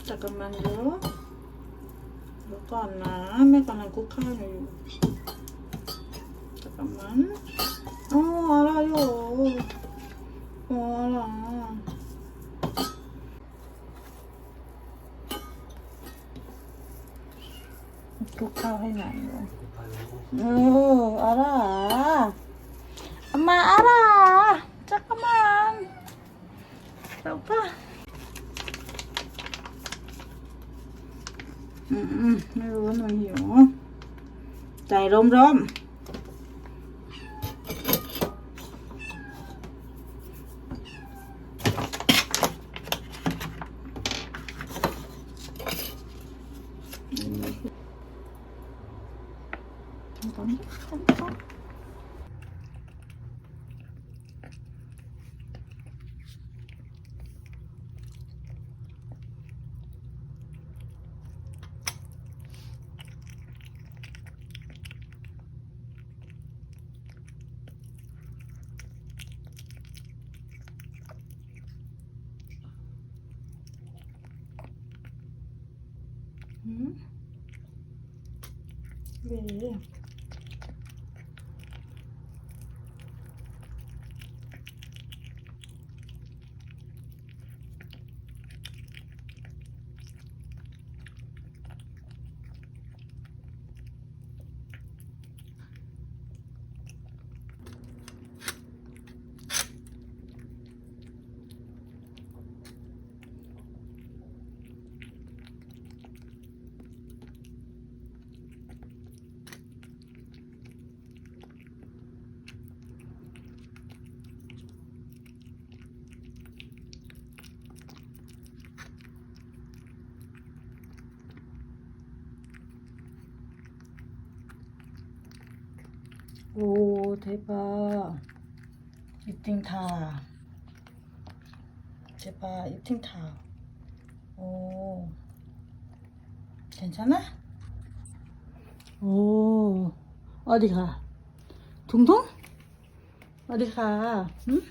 잠깐만요. 이거 안 나. 매가는 국화요. 잠깐만. 알아요. 알아. 국화 해놔요. 알아. 엄마 알아. 잠깐만. 오빠. 이거 넣어요.ใจร่ม왜? 오, 대박. 입팅타. 대박, 입팅타. 오, 괜찮아? 오, 어디 가? 둥둥? 어디 가? 응?